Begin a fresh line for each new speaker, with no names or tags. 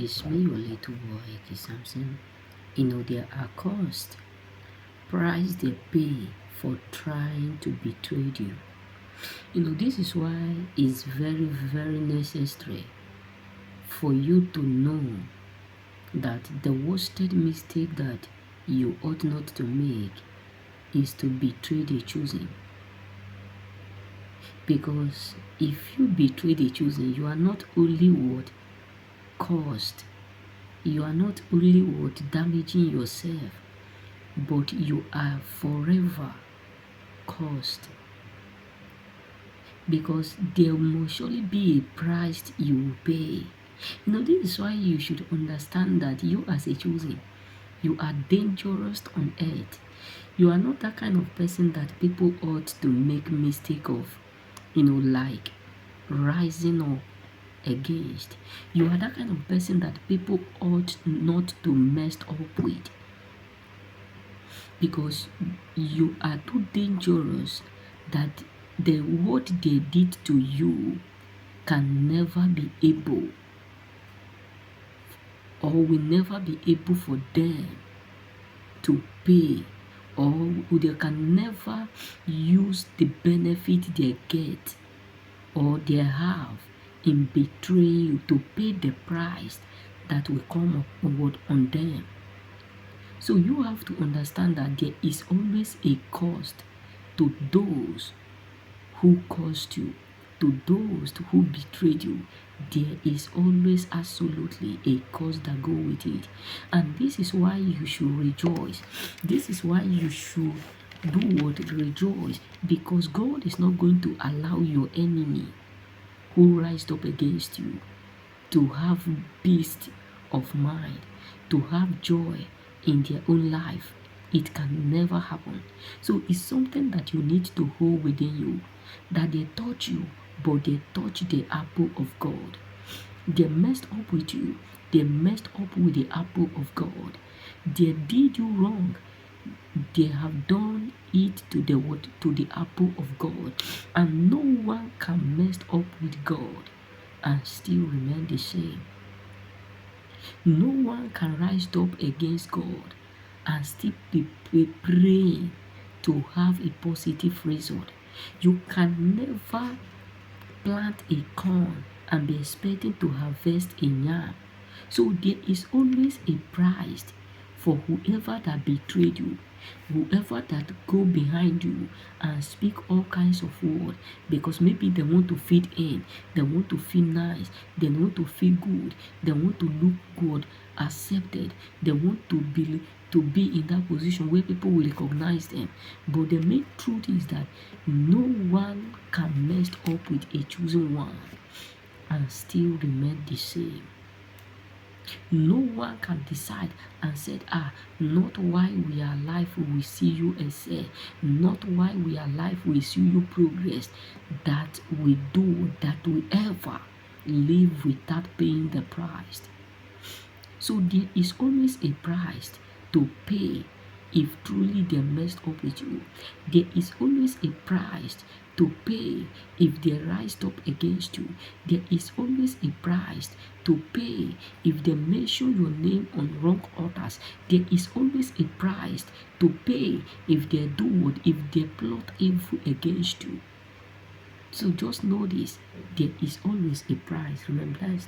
It's me, your little boy, Eki Samson. There are costs, price they pay for trying to betray you. This is why it's very, very necessary for you to know that the worst mistake that you ought not to make is to betray the chosen. Because if you betray the chosen, you are not only what caused, you are not only what damaging yourself, but you are forever cursed. Because there must surely be a price you will pay. This is why you should understand that you as a chosen, you are dangerous on earth. You are not that kind of person that people ought to make mistake of, like rising up against. You are that kind of person that people ought not to mess up with. Because you are too dangerous that what they did to you can never be able, or will never be able for them to pay, or they can never use the benefit they get or they have in betraying you to pay the price that will come upward on them. So you have to understand that there is always a cost to those who caused you, to those who betrayed you. There is always absolutely a cost that go with it. And this is why you should rejoice. This is why you should do what? Rejoice. Because God is not going to allow your enemy who rised up against you to have peace of mind, to have joy in their own life. It can never happen. So it's something that you need to hold within you, that they touch you, but they touch the apple of God. They messed up with you. They messed up with the apple of God. They did you wrong. They have done it to the apple of God. And no one can mess up with God and still remain the same. No one can rise up against God and still be praying to have a positive result. You can never plant a corn and be expecting to harvest a yam. So there is always a price for whoever that betrayed you, whoever that go behind you and speak all kinds of words, because maybe they want to fit in, they want to feel nice, they want to feel good, they want to look good, accepted, they want to be in that position where people will recognize them. But the main truth is that no one can mess up with a chosen one and still remain the same. No one can decide and said, not while we are alive we see you excel, not while we are alive we see you progress, that we do, that we ever live without paying the price. So there is always a price to pay if truly they messed up with you. There is always a price to pay if they rised up against you. There is always a price to pay if they mention your name on wrong altars. There is always a price to pay if they do what? If they plot evil against you. So just know this, there is always a price. Remember that.